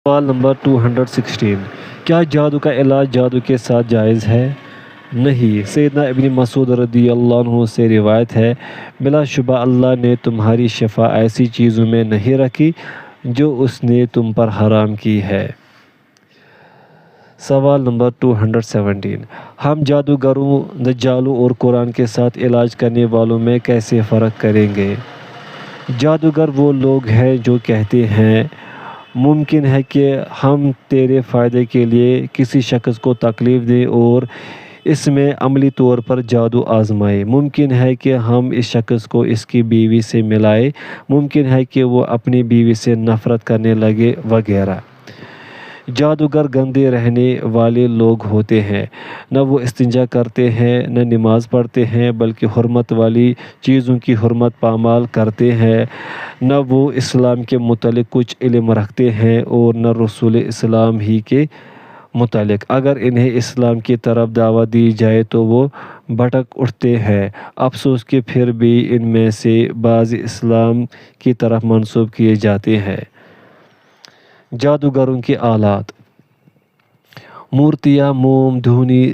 سوال نمبر 216 کیا جادو کا علاج جادو کے ساتھ جائز ہے؟ نہیں۔ سیدنا ابن مسعود رضی اللہ عنہ سے روایت ہے، بلا شبہ اللہ نے تمہاری شفا ایسی چیزوں میں نہیں رکھی جو اس نے تم پر حرام کی ہے۔ سوال نمبر 217 ہم جادوگروں، دجالوں اور قرآن کے ساتھ علاج کرنے والوں میں کیسے فرق کریں گے؟ جادوگر وہ لوگ ہیں جو کہتے ہیں ممکن ہے کہ ہم تیرے فائدے کے لیے کسی شخص کو تکلیف دیں اور اس میں عملی طور پر جادو آزمائیں۔ ممکن ہے کہ ہم اس شخص کو اس کی بیوی سے ملائیں، ممکن ہے کہ وہ اپنی بیوی سے نفرت کرنے لگے وغیرہ۔ جادوگر گندے رہنے والے لوگ ہوتے ہیں، نہ وہ استنجا کرتے ہیں نہ نماز پڑھتے ہیں، بلکہ حرمت والی چیزوں کی حرمت پامال کرتے ہیں، نہ وہ اسلام کے متعلق کچھ علم رکھتے ہیں اور نہ رسول اسلام ہی کے متعلق۔ اگر انہیں اسلام کی طرف دعوت دی جائے تو وہ بھٹک اٹھتے ہیں۔ افسوس کہ پھر بھی ان میں سے بعض اسلام کی طرف منسوب کیے جاتے ہیں۔ جادوگروں کے آلات: مورتیاں، موم، دھونی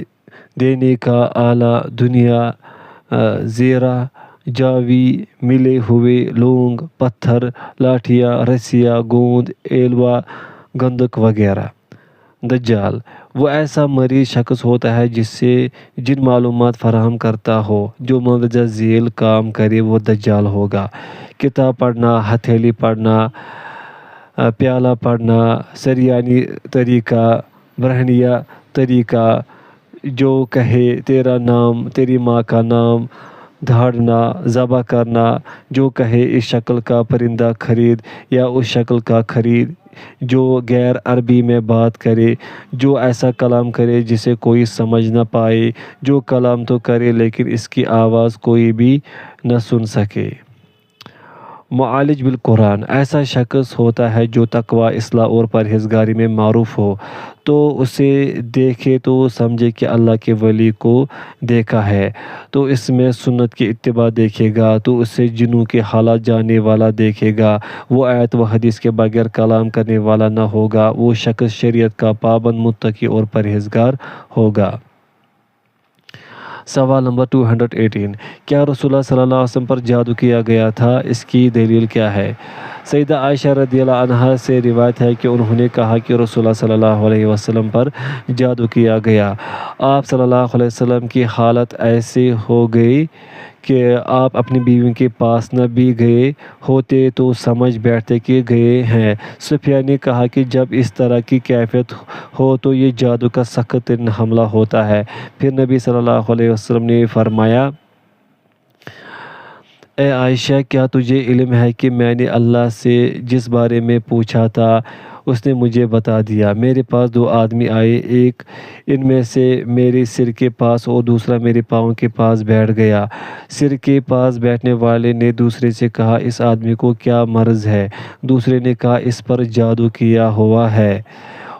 دینے کا آلہ، دھنیا، زیرہ، جاوی، ملے ہوئے لونگ، پتھر، لاٹھیاں، رسیاں، گوند، ایلوا، گندک وغیرہ۔ دجال وہ ایسا مریض شخص ہوتا ہے جس سے جن معلومات فراہم کرتا ہو جو مندرجہ ذیل کام کرے وہ دجال ہوگا۔ کتاب پڑھنا، ہتھیلی پڑھنا، پیالہ پڑھنا، سریانی طریقہ، برہنیہ طریقہ، جو کہے تیرا نام، تیری ماں کا نام، دھاڑنا، ذبح کرنا، جو کہے اس شکل کا پرندہ خرید یا اس شکل کا خرید، جو غیر عربی میں بات کرے، جو ایسا کلام کرے جسے کوئی سمجھ نہ پائے، جو کلام تو کرے لیکن اس کی آواز کوئی بھی نہ سن سکے۔ معالج بالقرآن ایسا شخص ہوتا ہے جو تقویٰ، اصلاح اور پرہیزگاری میں معروف ہو، تو اسے دیکھے تو سمجھے کہ اللہ کے ولی کو دیکھا ہے، تو اس میں سنت کی اتباع دیکھے گا، تو اسے جنوں کے حالات جاننے والا دیکھے گا، وہ آیت و حدیث کے بغیر کلام کرنے والا نہ ہوگا، وہ شخص شریعت کا پابند، متقی اور پرہیزگار ہوگا۔ سوال نمبر 218 کیا رسول اللہ صلی اللہ علیہ وسلم پر جادو کیا گیا تھا؟ اس کی دلیل کیا ہے؟ سیدہ عائشہ رضی اللہ عنہا سے روایت ہے کہ انہوں نے کہا کہ رسول اللہ صلی اللہ علیہ وسلم پر جادو کیا گیا۔ آپ صلی اللہ علیہ وسلم کی حالت ایسی ہو گئی کہ آپ اپنی بیوی کے پاس نہ بھی گئے ہوتے تو سمجھ بیٹھتے کہ گئے ہیں۔ صفیہ نے کہا کہ جب اس طرح کی کیفیت ہو تو یہ جادو کا سخت ترین حملہ ہوتا ہے۔ پھر نبی صلی اللہ علیہ وسلم نے فرمایا، اے عائشہ، کیا تجھے علم ہے کہ میں نے اللہ سے جس بارے میں پوچھا تھا اس نے مجھے بتا دیا۔ میرے پاس دو آدمی آئے، ایک ان میں سے میرے سر کے پاس اور دوسرا میرے پاؤں کے پاس بیٹھ گیا۔ سر کے پاس بیٹھنے والے نے دوسرے سے کہا، اس آدمی کو کیا مرض ہے؟ دوسرے نے کہا، اس پر جادو کیا ہوا ہے۔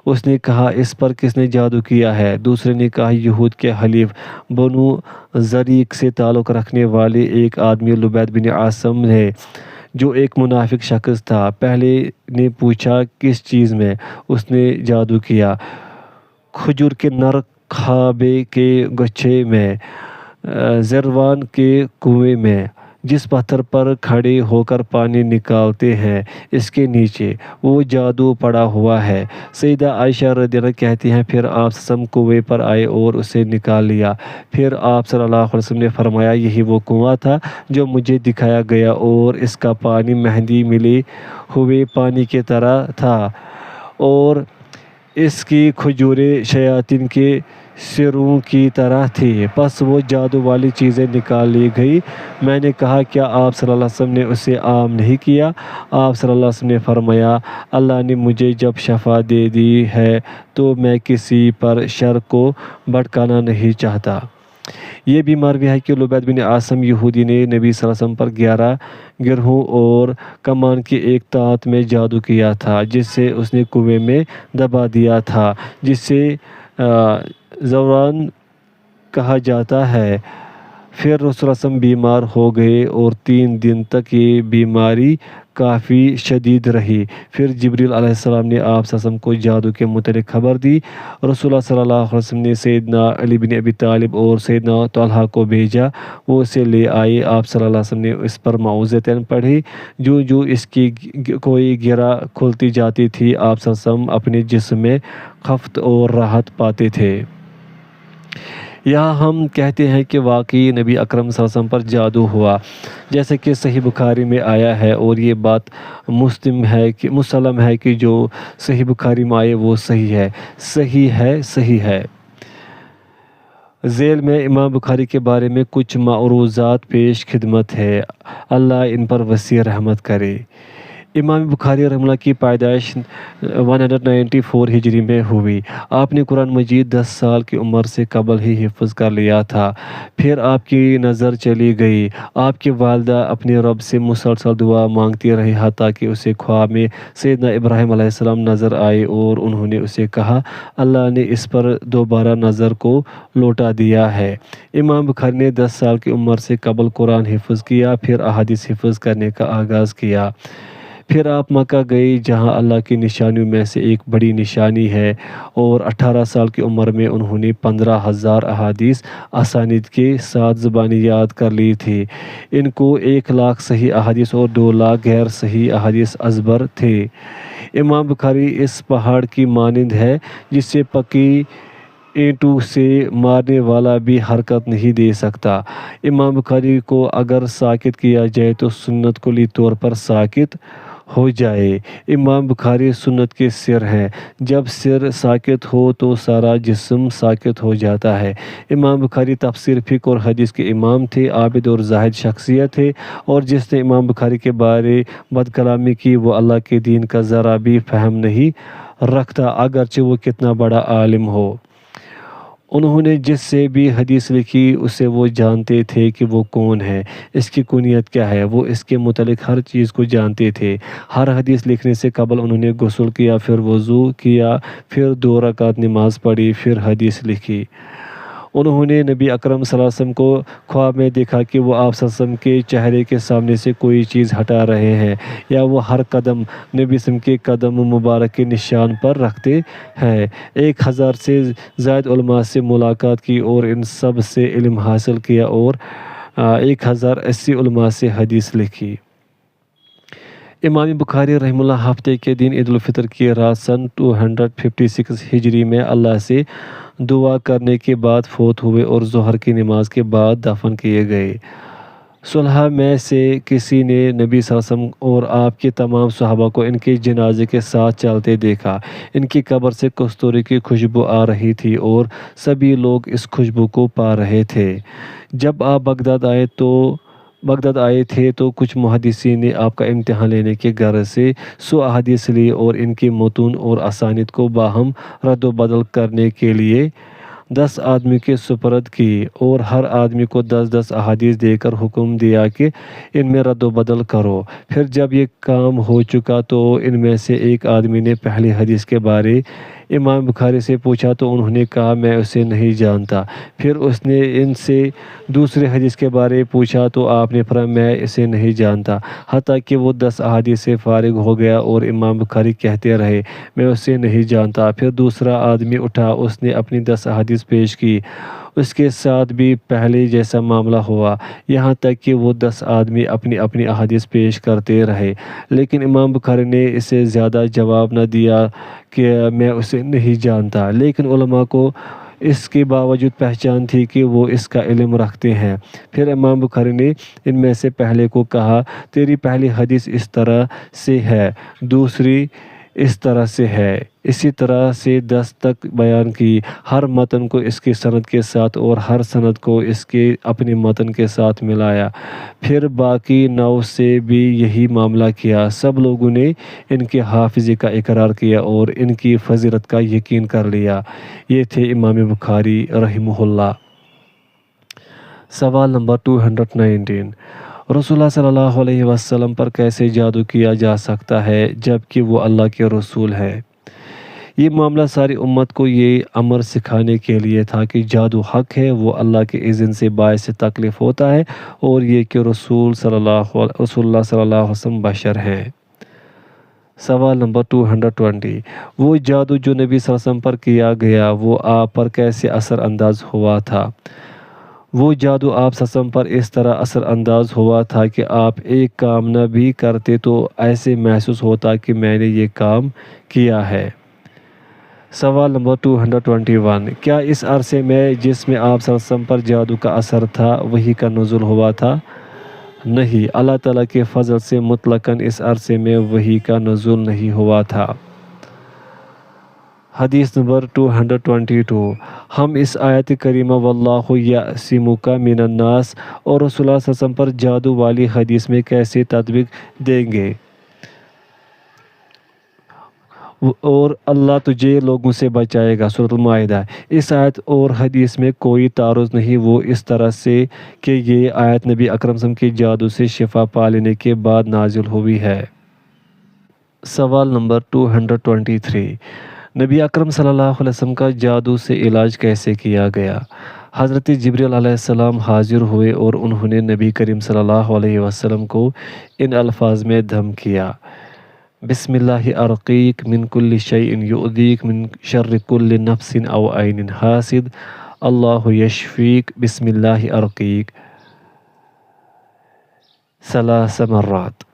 اس نے کہا، اس پر کس نے جادو کیا ہے؟ دوسرے نے کہا، یہود کے حلیف بنو زریق سے تعلق رکھنے والے ایک آدمی لبید بن عاصم ہے، جو ایک منافق شخص تھا۔ پہلے نے پوچھا، کس چیز میں؟ اس نے جادو کیا، کھجور کے نر کھابے کے گچھے میں، زروان کے کنویں میں، جس پتھر پر کھڑے ہو کر پانی نکالتے ہیں، اس کے نیچے، وہ جادو پڑا ہوا ہے۔ سیدہ عائشہ رضی اللہ عنہا کہتی ہیں، پھر آپ سم کنویں پر آئے اور اسے نکال لیا۔ پھر آپ صلی اللہ علیہ وسلم نے فرمایا، یہی وہ کنواں تھا جو مجھے دکھایا گیا اور اس کا پانی مہندی ملے ہوئے پانی کی طرح تھا اور اس کی کھجوریں شیاطین کے سروں کی طرح تھی۔ پس وہ جادو والی چیزیں نکال لی گئی۔ میں نے کہا، کیا آپ صلی اللہ علیہ وسلم نے اسے عام نہیں کیا؟ آپ صلی اللہ علیہ وسلم نے فرمایا، اللہ نے مجھے جب شفا دے دی ہے تو میں کسی پر شر کو بھڑکانا نہیں چاہتا۔ یہ بھی مروی ہے کہ لبید بن عاصم یہودی نے نبی صلی اللہ علیہ وسلم پر 11 گرہوں اور کمان کی ایک تانت میں جادو کیا تھا، جس سے اس نے کنویں میں دبا دیا تھا، جسے زوران کہا جاتا ہے۔ پھر رسول اللہ صلی اللہ علیہ وسلم بیمار ہو گئے اور 3 دن تک یہ بیماری کافی شدید رہی۔ پھر جبریل علیہ السلام نے آپ صلی اللہ علیہ وسلم کو جادو کے متعلق خبر دی۔ رسول اللہ صلی اللہ علیہ وسلم نے سیدنا علی بن ابی طالب اور سیدنا طلحہ کو بھیجا، وہ اسے لے آئے۔ آپ صلی اللہ علیہ وسلم نے اس پر معوذتین پڑھی۔ جو جو اس کی کوئی گرہ کھلتی جاتی تھی، آپ صلی اللہ علیہ وسلم اپنے جسم میں خفت اور راحت پاتے تھے۔ یہاں ہم کہتے ہیں کہ واقعی نبی اکرم صلی اللہ علیہ وسلم پر جادو ہوا، جیسا کہ صحیح بخاری میں آیا ہے، اور یہ بات مسلم ہے کہ جو صحیح بخاری میں آئے وہ صحیح ہے۔ ذیل میں امام بخاری کے بارے میں کچھ معروضات پیش خدمت ہے، اللہ ان پر وسیع رحمت کرے۔ امام بخاری رحمہ اللہ کی پیدائش 194 ہجری میں ہوئی۔ آپ نے قرآن مجید 10 سال کی عمر سے قبل ہی حفظ کر لیا تھا۔ پھر آپ کی نظر چلی گئی۔ آپ کی والدہ اپنے رب سے مسلسل دعا مانگتی رہی، حتیٰ کہ اسے خواب میں سیدنا ابراہیم علیہ السلام نظر آئے اور انہوں نے اسے کہا، اللہ نے اس پر دوبارہ نظر کو لوٹا دیا ہے۔ امام بخاری نے 10 سال کی عمر سے قبل قرآن حفظ کیا، پھر احادیث حفظ کرنے کا آغاز کیا۔ پھر آپ مکہ گئے، جہاں اللہ کی نشانیوں میں سے ایک بڑی نشانی ہے، اور 18 سال کی عمر میں انہوں نے 15,000 احادیث اسانید کے ساتھ زبانی یاد کر لی تھی۔ ان کو 1 لاکھ صحیح احادیث اور 2 لاکھ غیر صحیح احادیث ازبر تھے۔ امام بخاری اس پہاڑ کی مانند ہے جسے پکی اینٹوں سے مارنے والا بھی حرکت نہیں دے سکتا۔ امام بخاری کو اگر ساکت کیا جائے تو سنت کلی طور پر ساکت ہو جائے۔ امام بخاری سنت کے سر ہیں، جب سر ساکت ہو تو سارا جسم ساکت ہو جاتا ہے۔ امام بخاری تفسیر، فقہ اور حدیث کے امام تھے، عابد اور زاہد شخصیت تھے، اور جس نے امام بخاری کے بارے بد کلامی کی وہ اللہ کے دین کا ذرا بھی فہم نہیں رکھتا، اگرچہ وہ کتنا بڑا عالم ہو۔ انہوں نے جس سے بھی حدیث لکھی اسے وہ جانتے تھے کہ وہ کون ہے، اس کی کنیت کیا ہے، وہ اس کے متعلق ہر چیز کو جانتے تھے۔ ہر حدیث لکھنے سے قبل انہوں نے غسل کیا، پھر وضو کیا، پھر 2 رکعت نماز پڑھی، پھر حدیث لکھی۔ انہوں نے نبی اکرم صلی اللہ علیہ وسلم کو خواب میں دیکھا کہ وہ آپ صلی اللہ علیہ وسلم کے چہرے کے سامنے سے کوئی چیز ہٹا رہے ہیں، یا وہ ہر قدم نبی صلی اللہ علیہ وسلم کے قدم مبارک کے نشان پر رکھتے ہیں۔ 1000 سے زائد علماء سے ملاقات کی اور ان سب سے علم حاصل کیا، اور 1080 علماء سے حدیث لکھی۔ امام بخاری رحمہ اللہ ہفتے کے دن عید الفطر کی رات سن 256 ہجری میں اللہ سے دعا کرنے کے بعد فوت ہوئے اور ظہر کی نماز کے بعد دفن کیے گئے۔ صلحہ میں سے کسی نے نبی صلی اللہ علیہ وسلم اور آپ کے تمام صحابہ کو ان کے جنازے کے ساتھ چلتے دیکھا۔ ان کی قبر سے کستوری کی خوشبو آ رہی تھی اور سبھی لوگ اس خوشبو کو پا رہے تھے۔ جب آپ بغداد آئے تھے تو کچھ محدثین نے آپ کا امتحان لینے کے غرض سے 100 احادیث لی اور ان کے متون اور اسانید کو باہم رد و بدل کرنے کے لیے 10 آدمی کے سپرد کی، اور ہر آدمی کو 10 احادیث دے کر حکم دیا کہ ان میں رد و بدل کرو۔ پھر جب یہ کام ہو چکا تو ان میں سے ایک آدمی نے پہلی حدیث کے بارے امام بخاری سے پوچھا تو انہوں نے کہا میں اسے نہیں جانتا۔ پھر اس نے ان سے دوسری حدیث کے بارے پوچھا تو آپ نے فرمایا میں اسے نہیں جانتا، حتیٰ کہ وہ 10 احادیث سے فارغ ہو گیا، اور امام بخاری کہتے رہے میں اسے نہیں جانتا۔ پھر دوسرا آدمی اٹھا، اس نے اپنی 10 احادیث پیش کی، اس کے ساتھ بھی پہلے جیسا معاملہ ہوا، یہاں تک کہ وہ 10 آدمی اپنی اپنی احادیث پیش کرتے رہے، لیکن امام بخاری نے اسے زیادہ جواب نہ دیا کہ میں اسے نہیں جانتا، لیکن علماء کو اس کے باوجود پہچان تھی کہ وہ اس کا علم رکھتے ہیں۔ پھر امام بخاری نے ان میں سے پہلے کو کہا تیری پہلی حدیث اس طرح سے ہے، دوسری اس طرح سے ہے، اسی طرح سے 10 تک بیان کی، ہر متن کو اس کی سند کے ساتھ اور ہر سند کو اس کے اپنے متن کے ساتھ ملایا۔ پھر باقی 9 سے بھی یہی معاملہ کیا۔ سب لوگوں نے ان کے حافظے کا اقرار کیا اور ان کی فضیلت کا یقین کر لیا۔ یہ تھے امام بخاری رحمہ اللہ۔ سوال نمبر 219، رسول اللہ صلی اللہ علیہ وسلم پر کیسے جادو کیا جا سکتا ہے جبکہ وہ اللہ کے رسول ہے؟ یہ معاملہ ساری امت کو یہ امر سکھانے کے لیے تھا کہ جادو حق ہے، وہ اللہ کے اذن سے باعث تکلیف ہوتا ہے، اور یہ کہ رسول اللہ صلی اللہ علیہ وسلم بشر ہیں۔ سوال نمبر 220، وہ جادو جو نبی صلی اللہ علیہ وسلم پر کیا گیا وہ آپ پر کیسے اثر انداز ہوا تھا؟ وہ جادو آپ صلی اللہ علیہ وسلم پر اس طرح اثر انداز ہوا تھا کہ آپ ایک کام نہ بھی کرتے تو ایسے محسوس ہوتا کہ میں نے یہ کام کیا ہے۔ سوال نمبر 221، کیا اس عرصے میں جس میں آپ صلی اللہ علیہ وسلم پر جادو کا اثر تھا وحی کا نزول ہوا تھا؟ نہیں، اللہ تعالیٰ کے فضل سے مطلقاً اس عرصے میں وحی کا نزول نہیں ہوا تھا۔ حدیث نمبر 222، ہم اس آیت کریمہ واللہ یعصمک من الناس اور رسول اللہ صلی اللہ علیہ وسلم پر جادو والی حدیث میں کیسے تطبیق دیں گے؟ اور اللہ تجھے لوگوں سے بچائے گا، سورۃ المائدہ۔ اس آیت اور حدیث میں کوئی تعارض نہیں، وہ اس طرح سے کہ یہ آیت نبی اکرم صلی اللہ علیہ وسلم کی جادو سے شفا پا لینے کے بعد نازل ہوئی ہے۔ سوال نمبر 223، نبی اکرم صلی اللہ علیہ وسلم کا جادو سے علاج کیسے کیا گیا؟ حضرت جبریل علیہ السلام حاضر ہوئے اور انہوں نے نبی کریم صلی اللہ علیہ وسلم کو ان الفاظ میں دم کیا: بسم اللہ ارقیک من کل شیء یؤذیک من شر کل نفس او عین حاسد، اللہ یشفیک، بسم اللہ ارقیک، 3 مرات۔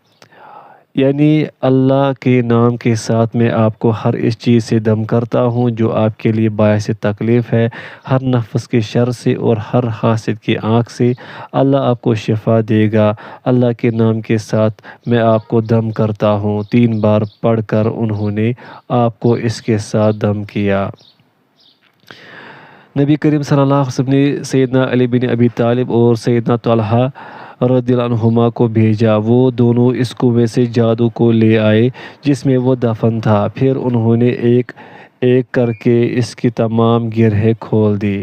یعنی اللہ کے نام کے ساتھ میں آپ کو ہر اس چیز سے دم کرتا ہوں جو آپ کے لیے باعث تکلیف ہے، ہر نفس کے شر سے اور ہر حاسد کی آنکھ سے اللہ آپ کو شفا دے گا۔ اللہ کے نام کے ساتھ میں آپ کو دم کرتا ہوں، 3 بار پڑھ کر انہوں نے آپ کو اس کے ساتھ دم کیا۔ نبی کریم صلی اللہ علیہ وسلم نے سیدنا علی بن ابی طالب اور سیدنا طلحہ رضی اللہ عنہما کو بھیجا، وہ دونوں اس کنویں سے جادو کو لے آئے جس میں وہ دفن تھا، پھر انہوں نے ایک ایک کر کے اس کی تمام گرہیں کھول دی۔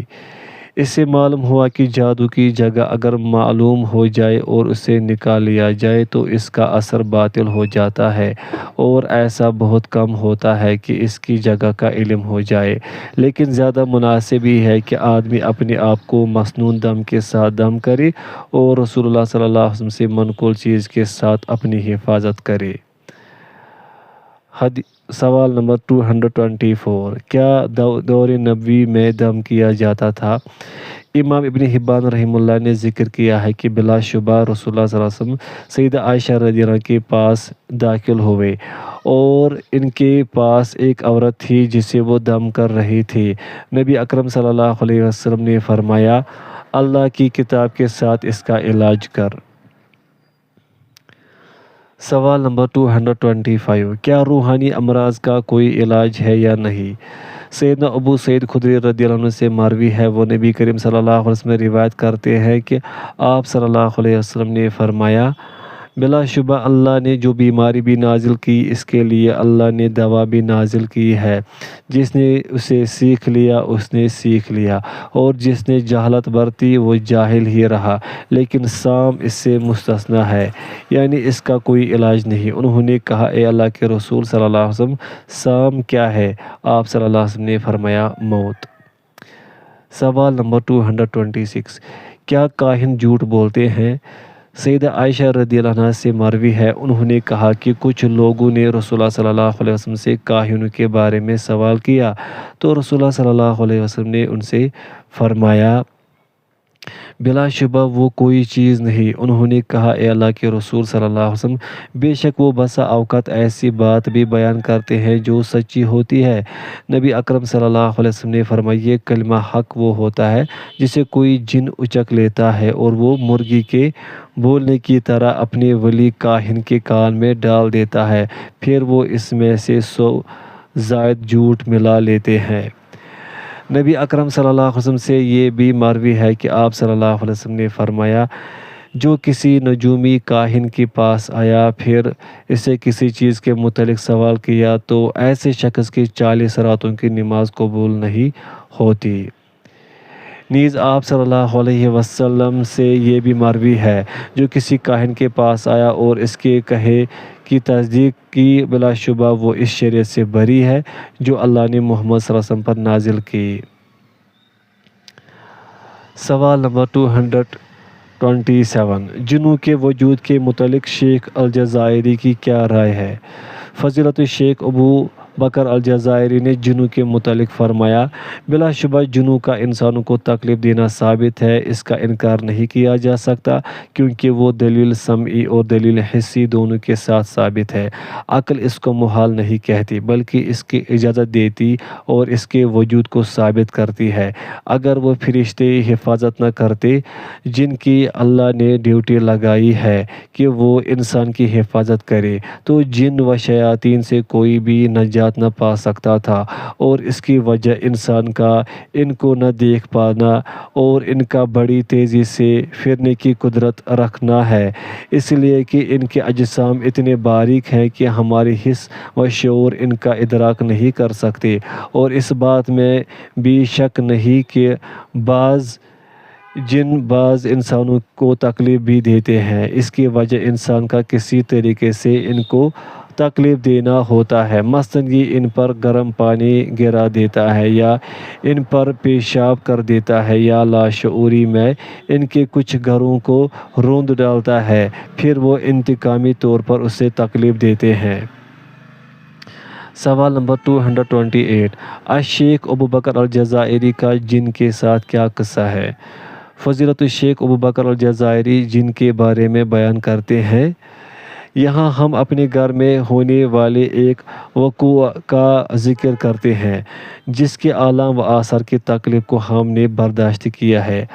اس سے معلوم ہوا کہ جادو کی جگہ اگر معلوم ہو جائے اور اسے نکال لیا جائے تو اس کا اثر باطل ہو جاتا ہے، اور ایسا بہت کم ہوتا ہے کہ اس کی جگہ کا علم ہو جائے، لیکن زیادہ مناسب ہی ہے کہ آدمی اپنے آپ کو مسنون دم کے ساتھ دم کرے اور رسول اللہ صلی اللہ علیہ وسلم سے منقول چیز کے ساتھ اپنی حفاظت کرے۔ سوال نمبر 224، کیا دور نبوی میں دم کیا جاتا تھا؟ امام ابن حبان رحمہ اللہ نے ذکر کیا ہے کہ بلا شبہ رسول اللہ صلی اللہ علیہ وسلم سیدہ عائشہ رضی اللہ عنہا کے پاس داخل ہوئے اور ان کے پاس ایک عورت تھی جسے وہ دم کر رہی تھی۔ نبی اکرم صلی اللہ علیہ وسلم نے فرمایا، اللہ کی کتاب کے ساتھ اس کا علاج کر۔ سوال نمبر 225، کیا روحانی امراض کا کوئی علاج ہے یا نہیں؟ سیدنا ابو سعید خدری رضی اللہ عنہ سے مروی ہے، وہ نبی کریم صلی اللہ علیہ وسلم روایت کرتے ہیں کہ آپ صلی اللہ علیہ وسلم نے فرمایا، بلا شبہ اللہ نے جو بیماری بھی نازل کی اس کے لیے اللہ نے دوا بھی نازل کی ہے، جس نے اسے سیکھ لیا اس نے سیکھ لیا، اور جس نے جہالت برتی وہ جاہل ہی رہا، لیکن سام اس سے مستثنیٰ ہے، یعنی اس کا کوئی علاج نہیں۔ انہوں نے کہا، اے اللہ کے رسول صلی اللہ علیہ وسلم، سام کیا ہے؟ آپ صلی اللہ علیہ وسلم نے فرمایا، موت۔ سوال نمبر 226، کیا کاہن جھوٹ بولتے ہیں؟ سیدہ عائشہ رضی اللہ عنہا سے مروی ہے، انہوں نے کہا کہ کچھ لوگوں نے رسول اللہ صلی اللہ علیہ وسلم سے کاہنوں کے بارے میں سوال کیا تو رسول اللہ صلی اللہ علیہ وسلم نے ان سے فرمایا، بلا شبہ وہ کوئی چیز نہیں۔ انہوں نے کہا، اے اللہ کے رسول صلی اللہ علیہ وسلم، بے شک وہ بسا اوقات ایسی بات بھی بیان کرتے ہیں جو سچی ہوتی ہے۔ نبی اکرم صلی اللہ علیہ وسلم نے فرمایا، یہ کلمہ حق وہ ہوتا ہے جسے کوئی جن اچک لیتا ہے اور وہ مرغی کے بولنے کی طرح اپنے ولی کاہن کے کان میں ڈال دیتا ہے، پھر وہ اس میں سے 100 زائد جھوٹ ملا لیتے ہیں۔ نبی اکرم صلی اللہ علیہ وسلم سے یہ بھی مروی ہے کہ آپ صلی اللہ علیہ وسلم نے فرمایا، جو کسی نجومی کاہن کے پاس آیا پھر اسے کسی چیز کے متعلق سوال کیا تو ایسے شخص کی 40 راتوں کی نماز قبول نہیں ہوتی۔ نیز آپ صلی اللہ علیہ وسلم سے یہ بھی مروی ہے، جو کسی کاہن کے پاس آیا اور اس کے کہے کی تصدیق کی، بلا شبہ وہ اس شریعت سے بری ہے جو اللہ نے محمد صلی اللہ علیہ وسلم پر نازل کی۔ سوال نمبر 227، جنوں کے وجود کے متعلق شیخ الجزائری کی کیا رائے ہے؟ فضیلت الشیخ ابو بکر الجزائری نے جنوں کے متعلق فرمایا، بلا شبہ جنوں کا انسانوں کو تکلیف دینا ثابت ہے، اس کا انکار نہیں کیا جا سکتا، کیونکہ وہ دلیل سمعی اور دلیل حسی دونوں کے ساتھ ثابت ہے۔ عقل اس کو محال نہیں کہتی، بلکہ اس کی اجازت دیتی اور اس کے وجود کو ثابت کرتی ہے۔ اگر وہ فرشتے حفاظت نہ کرتے جن کی اللہ نے ڈیوٹی لگائی ہے کہ وہ انسان کی حفاظت کرے، تو جن و شیاطین سے کوئی بھی نجات نہ پا سکتا تھا، اور اس کی وجہ انسان کا ان کو نہ دیکھ پانا اور ان کا بڑی تیزی سے پھرنے کی قدرت رکھنا ہے، اس لیے کہ ان کے اجسام اتنے باریک ہیں کہ ہمارے حس و شعور ان کا ادراک نہیں کر سکتے، اور اس بات میں بھی شک نہیں کہ بعض انسانوں کو تکلیف بھی دیتے ہیں، اس کی وجہ انسان کا کسی طریقے سے ان کو تکلیف دینا ہوتا ہے، مثلاً یہ ان پر گرم پانی گرا دیتا ہے، یا ان پر پیشاب کر دیتا ہے، یا لاشعوری میں ان کے کچھ گھروں کو روند ڈالتا ہے، پھر وہ انتقامی طور پر اسے تکلیف دیتے ہیں۔ سوال نمبر 228، الشیخ ابو بکر الجزائری کا جن کے ساتھ کیا قصہ ہے؟ فضیلت الشیخ ابو بکر الجزائری جن کے بارے میں بیان کرتے ہیں، یہاں ہم اپنے گھر میں ہونے والے ایک وقوع کا ذکر کرتے ہیں جس کے آلام و آثار کی تکلیف کو ہم نے برداشت کیا ہے۔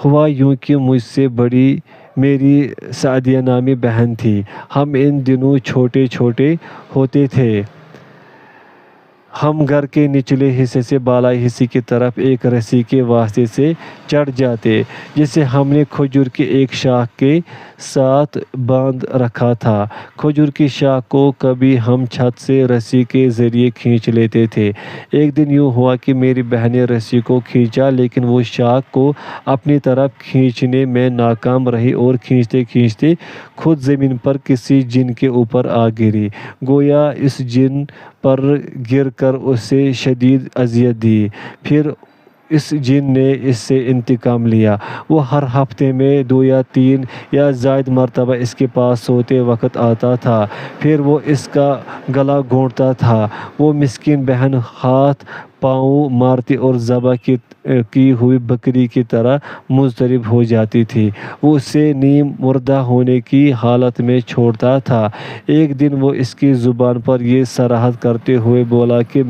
ہوا یوں کہ مجھ سے بڑی میری سعدیہ نامی بہن تھی، ہم ان دنوں چھوٹے چھوٹے ہوتے تھے، ہم گھر کے نچلے حصے سے بالائی حصے کی طرف ایک رسی کے واسطے سے چڑھ جاتے، جسے ہم نے کھجور کی ایک شاخ کے ساتھ باندھ رکھا تھا۔ کھجور کی شاخ کو کبھی ہم چھت سے رسی کے ذریعے کھینچ لیتے تھے۔ ایک دن یوں ہوا کہ میری بہن نے رسی کو کھینچا، لیکن وہ شاخ کو اپنی طرف کھینچنے میں ناکام رہی اور کھینچتے کھینچتے خود زمین پر کسی جن کے اوپر آ گری، گویا اس جن پر گر کر اسے شدید اذیت دی۔ پھر اس جن نے اس سے انتقام لیا، وہ ہر ہفتے میں 2 یا 3 یا زائد مرتبہ اس کے پاس سوتے وقت آتا تھا، پھر وہ اس کا گلا گھونٹتا تھا۔ وہ مسکین بہن ہاتھ پاؤں مارتی اور ذبح کی ہوئی بکری کی طرح مضطرب ہو جاتی تھی، وہ اسے نیم مردہ ہونے کی حالت میں چھوڑتا تھا۔ ایک دن وہ اس کی زبان پر یہ صراحت کرتے ہوئے بولا کہ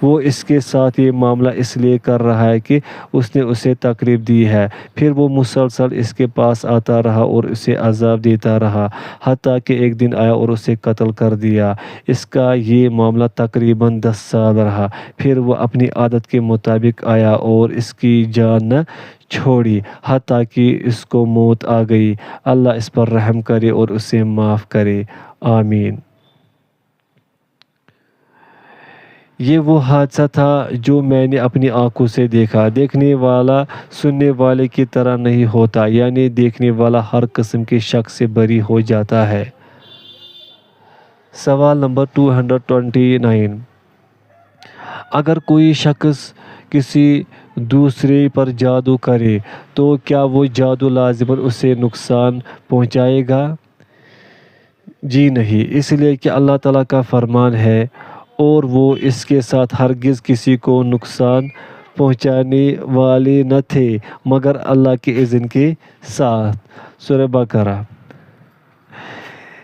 وہ اس کے ساتھ یہ معاملہ اس لیے کر رہا ہے کہ اس نے اسے تکلیف دی ہے۔ پھر وہ مسلسل اس کے پاس آتا رہا اور اسے عذاب دیتا رہا، حتیٰ کہ ایک دن آیا اور اسے قتل کر دیا۔ اس کا یہ معاملہ تقریباً 10 سال رہا، پھر وہ اپنی عادت کے مطابق آیا اور اس کی جان نہ چھوڑی، حتیٰ کہ اس کو موت آ گئی۔ اللہ اس پر رحم کرے اور اسے معاف کرے، آمین۔ یہ وہ حادثہ تھا جو میں نے اپنی آنکھوں سے دیکھا۔ دیکھنے والا سننے والے کی طرح نہیں ہوتا، یعنی دیکھنے والا ہر قسم کے شک سے بری ہو جاتا ہے۔ سوال نمبر 229، اگر کوئی شخص کسی دوسرے پر جادو کرے تو کیا وہ جادو لازماً اسے نقصان پہنچائے گا؟ جی نہیں، اس لیے کہ اللہ تعالیٰ کا فرمان ہے اور وہ اس کے ساتھ ہرگز کسی کو نقصان پہنچانے والے نہ تھے مگر اللہ کے اذن کے ساتھ۔ سورہ بقرہ۔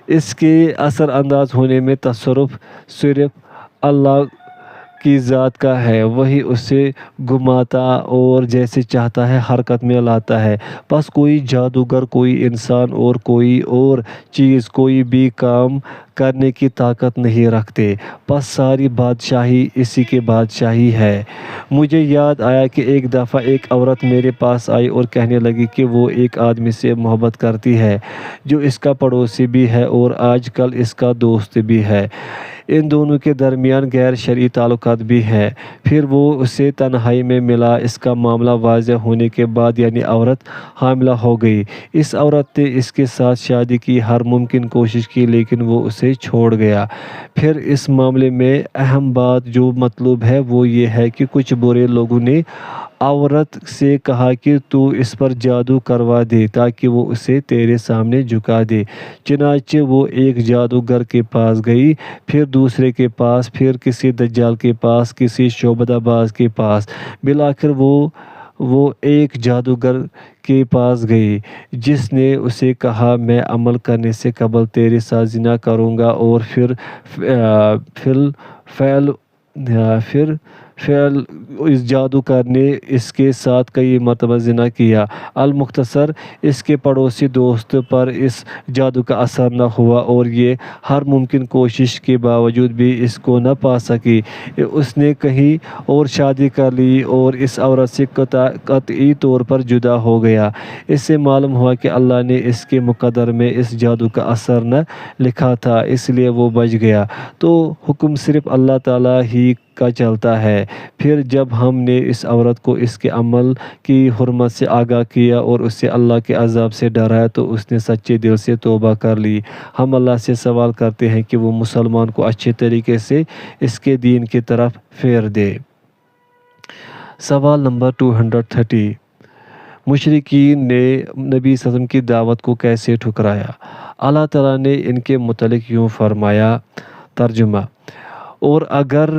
اس کے اثر انداز ہونے میں تصرف صرف اللہ کی ذات کا ہے، وہی اسے گھماتا اور جیسے چاہتا ہے حرکت میں لاتا ہے۔ بس کوئی جادوگر، کوئی انسان اور کوئی اور چیز کوئی بھی کام کرنے کی طاقت نہیں رکھتے، بس ساری بادشاہی اسی کی بادشاہی ہے۔ مجھے یاد آیا کہ ایک دفعہ ایک عورت میرے پاس آئی اور کہنے لگی کہ وہ ایک آدمی سے محبت کرتی ہے جو اس کا پڑوسی بھی ہے اور آج کل اس کا دوست بھی ہے۔ ان دونوں کے درمیان غیر شرعی تعلقات بھی ہیں۔ پھر وہ اسے تنہائی میں ملا۔ اس کا معاملہ واضح ہونے کے بعد یعنی عورت حاملہ ہو گئی۔ اس عورت نے اس کے ساتھ شادی کی ہر ممکن کوشش کی لیکن وہ اسے چھوڑ گیا۔ پھر اس معاملے میں اہم بات جو مطلوب ہے وہ یہ ہے کہ کچھ برے لوگوں نے عورت سے کہا کہ تو اس پر جادو کروا دے تاکہ وہ اسے تیرے سامنے جھکا دے۔ چنانچہ وہ ایک جادوگر کے پاس گئی، پھر دوسرے کے پاس، پھر کسی دجال کے پاس، کسی شعبدہ باز کے پاس، بالآخر وہ ایک جادوگر کے پاس گئی جس نے اسے کہا میں عمل کرنے سے قبل تیرے ساتھ زنا کروں گا، اور پھر اس جادوگر نے اس کے ساتھ کئی مرتبہ زنا کیا۔ المختصر اس کے پڑوسی دوست پر اس جادو کا اثر نہ ہوا اور یہ ہر ممکن کوشش کے باوجود بھی اس کو نہ پا سکی۔ اس نے کہیں اور شادی کر لی اور اس عورت سے قطعی طور پر جدا ہو گیا۔ اس سے معلوم ہوا کہ اللہ نے اس کے مقدر میں اس جادو کا اثر نہ لکھا تھا، اس لیے وہ بچ گیا۔ تو حکم صرف اللہ تعالیٰ ہی کا چلتا ہے۔ پھر جب ہم نے اس عورت کو اس کے عمل کی حرمت سے آگاہ کیا اور اسے اللہ کے عذاب سے ڈرایا تو اس نے سچے دل سے توبہ کر لی۔ ہم اللہ سے سوال کرتے ہیں کہ وہ مسلمان کو اچھے طریقے سے اس کے دین کی طرف پھیر دے۔ سوال نمبر 230، مشرکین نے نبی صلی اللہ علیہ وسلم کی دعوت کو کیسے ٹھکرایا؟ اللہ تعالیٰ نے ان کے متعلق یوں فرمایا، ترجمہ: اور اگر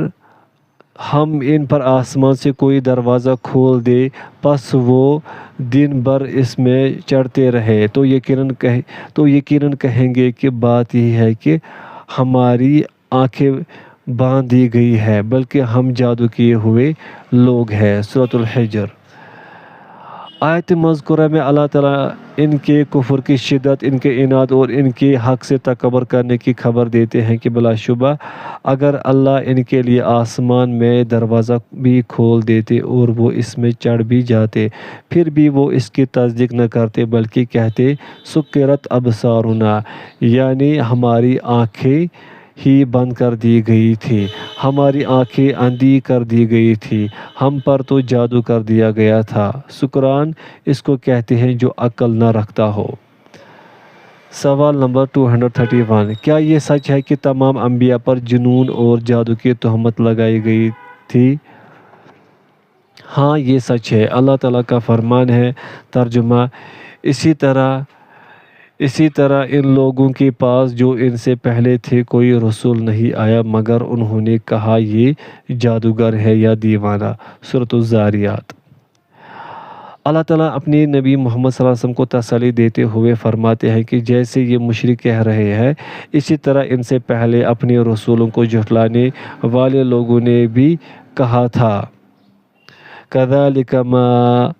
ہم ان پر آسمان سے کوئی دروازہ کھول دیں پس وہ دن بھر اس میں چڑھتے رہے تو یقیناً کہیں گے کہ بات یہ ہے کہ ہماری آنکھیں باندھ دی گئی ہے بلکہ ہم جادو کیے ہوئے لوگ ہیں۔ سورۃ الحجر۔ آیت مذکورہ میں اللہ تعالیٰ ان کے کفر کی شدت، ان کے عناد اور ان کے حق سے تکبر کرنے کی خبر دیتے ہیں کہ بلا شبہ اگر اللہ ان کے لیے آسمان میں دروازہ بھی کھول دیتے اور وہ اس میں چڑھ بھی جاتے پھر بھی وہ اس کی تصدیق نہ کرتے بلکہ کہتے سکرت ابصارنا، یعنی ہماری آنکھیں ہی بند کر دی گئی تھی، ہماری آنکھیں اندھی کر دی گئی تھی، ہم پر تو جادو کر دیا گیا تھا۔ سکران اس کو کہتے ہیں جو عقل نہ رکھتا ہو۔ سوال نمبر 231، کیا یہ سچ ہے کہ تمام انبیاء پر جنون اور جادو کی تہمت لگائی گئی تھی؟ ہاں یہ سچ ہے۔ اللہ تعالیٰ کا فرمان ہے، ترجمہ: اسی طرح ان لوگوں کے پاس جو ان سے پہلے تھے کوئی رسول نہیں آیا مگر انہوں نے کہا یہ جادوگر ہے یا دیوانہ۔ سورۃ الذاریات۔ اللہ تعالیٰ اپنے نبی محمد صلی اللہ علیہ وسلم کو تسلی دیتے ہوئے فرماتے ہیں کہ جیسے یہ مشرک کہہ رہے ہیں اسی طرح ان سے پہلے اپنے رسولوں کو جھٹلانے والے لوگوں نے بھی کہا تھا۔ كَذَلِكَ مَا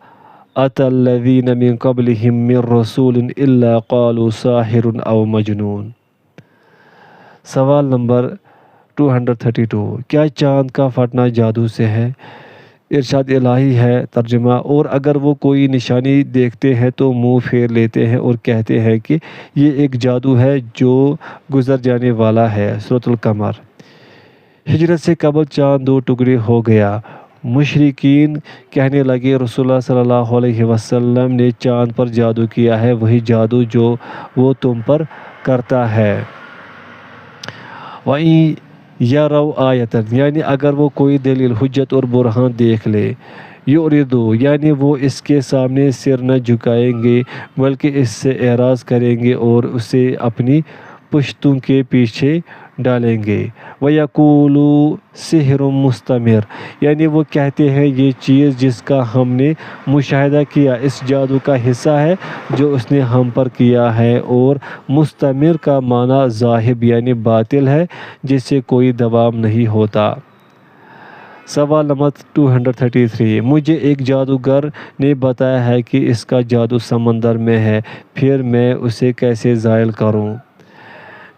أَتَى الَّذِينَ مِن قَبْلِهِم مِّن رَّسُولٍ إِلَّا قَالُوا سَاحِرٌ أَوْ مَجْنُونٌ۔ سوال نمبر 232، کیا چاند کا پھٹنا جادو سے ہے؟ ارشاد الہی ہے، ترجمہ: اور اگر وہ کوئی نشانی دیکھتے ہیں تو منہ پھیر لیتے ہیں اور کہتے ہیں کہ یہ ایک جادو ہے جو گزر جانے والا ہے۔ سورۃ القمر۔ ہجرت سے قبل چاند 2 ٹکڑے ہو گیا۔ مشرکین کہنے لگے رسول اللہ صلی اللہ علیہ وسلم نے چاند پر جادو کیا ہے، وہی جادو جو وہ تم پر کرتا ہے۔ وَإِن يَرَوْا آیَةً، یعنی اگر وہ کوئی دلیل، حجت اور برہان دیکھ لے، یعرضوا، یعنی وہ اس کے سامنے سر نہ جھکائیں گے بلکہ اس سے اعراض کریں گے اور اسے اپنی پشتوں کے پیچھے ڈالیں گے۔ وَيَقُولُوا سِحْرٌ مُسْتَمِرٌّ، یعنی وہ کہتے ہیں یہ چیز جس کا ہم نے مشاہدہ کیا اس جادو کا حصہ ہے جو اس نے ہم پر کیا ہے، اور مستمر کا معنی ذاہب یعنی باطل ہے جس سے کوئی دوام نہیں ہوتا۔ سوال نمبر 233، مجھے ایک جادوگر نے بتایا ہے کہ اس کا جادو سمندر میں ہے، پھر میں اسے کیسے زائل کروں؟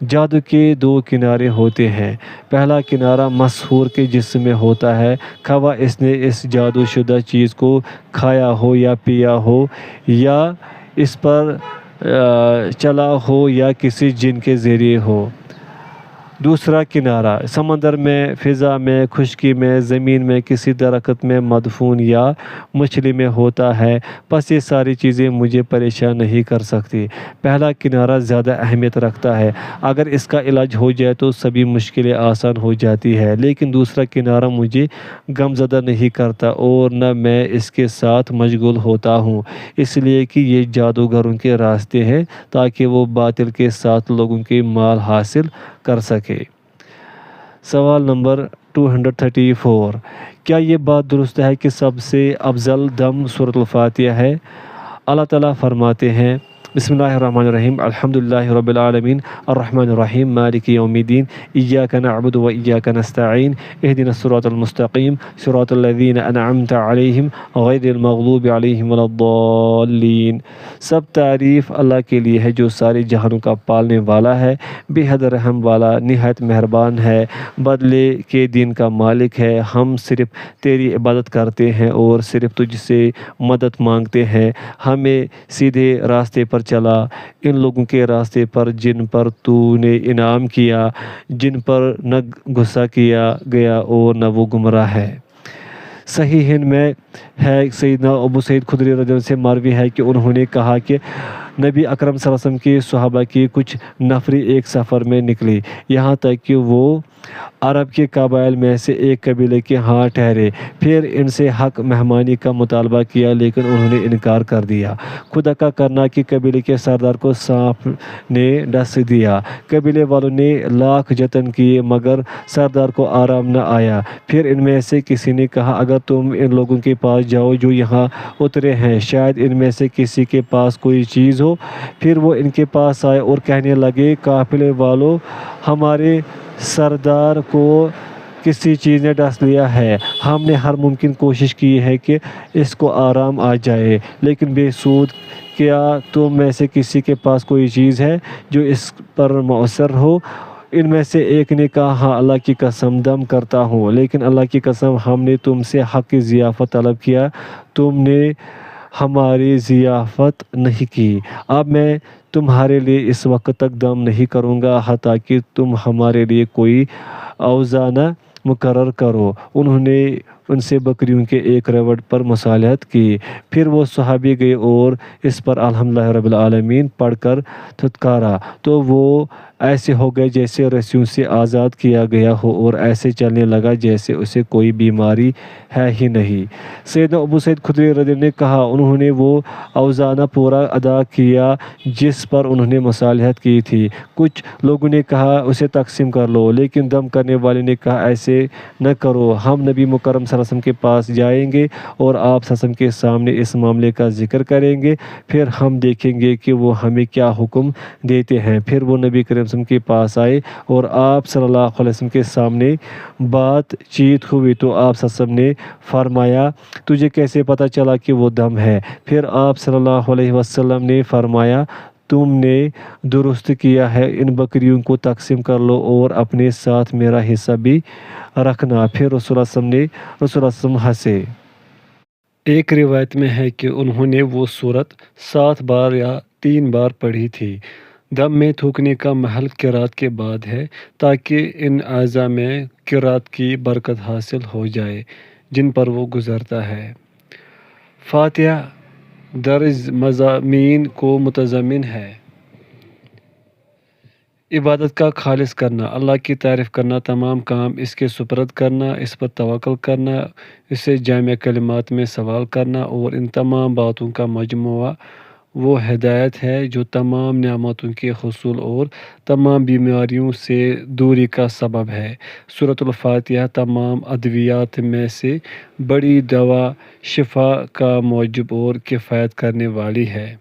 جادو کے 2 کنارے ہوتے ہیں۔ پہلا کنارہ مسحور کے جسم میں ہوتا ہے، خواہ اس نے اس جادو شدہ چیز کو کھایا ہو یا پیا ہو یا اس پر چلا ہو یا کسی جن کے ذریعے ہو۔ دوسرا کنارہ سمندر میں، فضا میں، خشکی میں، زمین میں، کسی درخت میں مدفون یا مچھلی میں ہوتا ہے، بس یہ ساری چیزیں مجھے پریشان نہیں کر سکتی۔ پہلا کنارہ زیادہ اہمیت رکھتا ہے۔ اگر اس کا علاج ہو جائے تو سبھی مشکلیں آسان ہو جاتی ہے، لیکن دوسرا کنارہ مجھے غمزدہ نہیں کرتا اور نہ میں اس کے ساتھ مشغول ہوتا ہوں، اس لیے کہ یہ جادوگروں کے راستے ہیں تاکہ وہ باطل کے ساتھ لوگوں کے مال حاصل کر سکے۔ سوال نمبر 234، کیا یہ بات درست ہے کہ سب سے افضل دم سورۃ الفاتحہ ہے؟ اللہ تعالیٰ فرماتے ہیں، بسم اللہ الرحمن الرحیم، الحمدللہ رب العالمین، الرحمن الرحیم، مالک یوم الدین، ایاک نعبد و ایاک نستعین، اہدنا الصراط المستقیم، صراط الذین انعمت علیہم غیر المغضوب علیہم ولا الضالین۔ سب تعریف اللہ کے لیے ہے جو سارے جہانوں کا پالنے والا ہے، بے حد رحم والا، نہایت مہربان ہے، بدلے کے دن کا مالک ہے۔ ہم صرف تیری عبادت کرتے ہیں اور صرف تجھ سے مدد مانگتے ہیں۔ ہمیں سیدھے راستے پر چلا، ان لوگوں کے راستے پر جن پر تو نے انعام کیا، جن پر نہ غصہ کیا گیا اور نہ وہ گمراہ ہے۔ صحیحین میں ہے، سیدنا ابو سعید خدری رضی اللہ عنہ سے مروی ہے کہ انہوں نے کہا کہ نبی اکرم صلی اللہ علیہ وسلم کے صحابہ کی کچھ نفری ایک سفر میں نکلی، یہاں تک کہ وہ عرب کے قبائل میں سے ایک قبیلے کے ہاں ٹھہرے۔ پھر ان سے حق مہمانی کا مطالبہ کیا لیکن انہوں نے انکار کر دیا۔ خدا کا کرنا کہ قبیلے کے سردار کو سانپ نے ڈس دیا۔ قبیلے والوں نے لاکھ جتن کیے مگر سردار کو آرام نہ آیا۔ پھر ان میں سے کسی نے کہا، اگر تم ان لوگوں کے پاس جاؤ جو یہاں اترے ہیں، شاید ان میں سے کسی کے پاس کوئی چیز ہو۔ پھر وہ ان کے پاس آئے اور کہنے لگے، قافلے والوں، ہمارے سردار کو کسی چیز نے ڈس لیا ہے۔ ہم نے ہر ممکن کوشش کی ہے کہ اس کو آرام آ جائے لیکن بے سود۔ کیا تم میں سے کسی کے پاس کوئی چیز ہے جو اس پر مؤثر ہو؟ ان میں سے ایک نے کہا، ہاں، اللہ کی قسم دم کرتا ہوں، لیکن اللہ کی قسم ہم نے تم سے حق کی ضیافت طلب کیا، تم نے ہماری ضیافت نہیں کی۔ اب میں تمہارے لیے اس وقت تک دم نہیں کروں گا حتیٰ کہ تم ہمارے لیے کوئی اوزانہ مقرر کرو۔ انہوں نے ان سے بکریوں کے ایک روڑ پر مصالحت کی۔ پھر وہ صحابی گئے اور اس پر الحمدللہ رب العالمین پڑھ کر دھتکارا تو وہ ایسے ہو گئے جیسے رسیوں سے آزاد کیا گیا ہو اور ایسے چلنے لگا جیسے اسے کوئی بیماری ہے ہی نہیں۔ سیدنا ابو سعید خدری رضی اللہ عنہ نے کہا، انہوں نے وہ اوزانہ پورا ادا کیا جس پر انہوں نے مصالحت کی تھی۔ کچھ لوگوں نے کہا، اسے تقسیم کر لو، لیکن دم کرنے والے نے کہا، ایسے نہ کرو، ہم نبی مکرم صلی اللہ علیہ وسلم کے پاس جائیں گے اور آپ صلی اللہ علیہ وسلم کے سامنے اس معاملے کا ذکر کریں گے، پھر ہم دیکھیں گے کہ وہ ہمیں کیا حکم دیتے ہیں۔ پھر وہ نبی کریم صلی اللہ علیہ وسلم کے پاس آئے اور آپ صلی اللہ علیہ وسلم کے سامنے بات چیت ہوئی تو آپ صلی اللہ علیہ وسلم نے فرمایا، تجھے کیسے پتہ چلا کہ وہ دم ہے؟ پھر آپ صلی اللہ علیہ وسلم نے فرمایا، تم نے درست کیا ہے، ان بکریوں کو تقسیم کر لو اور اپنے ساتھ میرا حصہ بھی رکھنا۔ پھر رسول اللہ صلی اللہ علیہ وسلم ہنسے۔ ایک روایت میں ہے کہ انہوں نے وہ سورت 7 بار یا 3 بار پڑھی تھی۔ دم میں تھوکنے کا محل قرات کے بعد ہے تاکہ ان اعضاء میں قرات کی برکت حاصل ہو جائے جن پر وہ گزرتا ہے۔ فاتحہ درج مضامین کو متضمن ہے۔ عبادت کا خالص کرنا، اللہ کی تعریف کرنا، تمام کام اس کے سپرد کرنا، اس پر توکل کرنا، اسے جامع کلمات میں سوال کرنا، اور ان تمام باتوں کا مجموعہ وہ ہدایت ہے جو تمام نعمتوں کے حصول اور تمام بیماریوں سے دوری کا سبب ہے۔ سورۃ الفاتحہ تمام ادویات میں سے بڑی دوا، شفا کا موجب اور کفایت کرنے والی ہے۔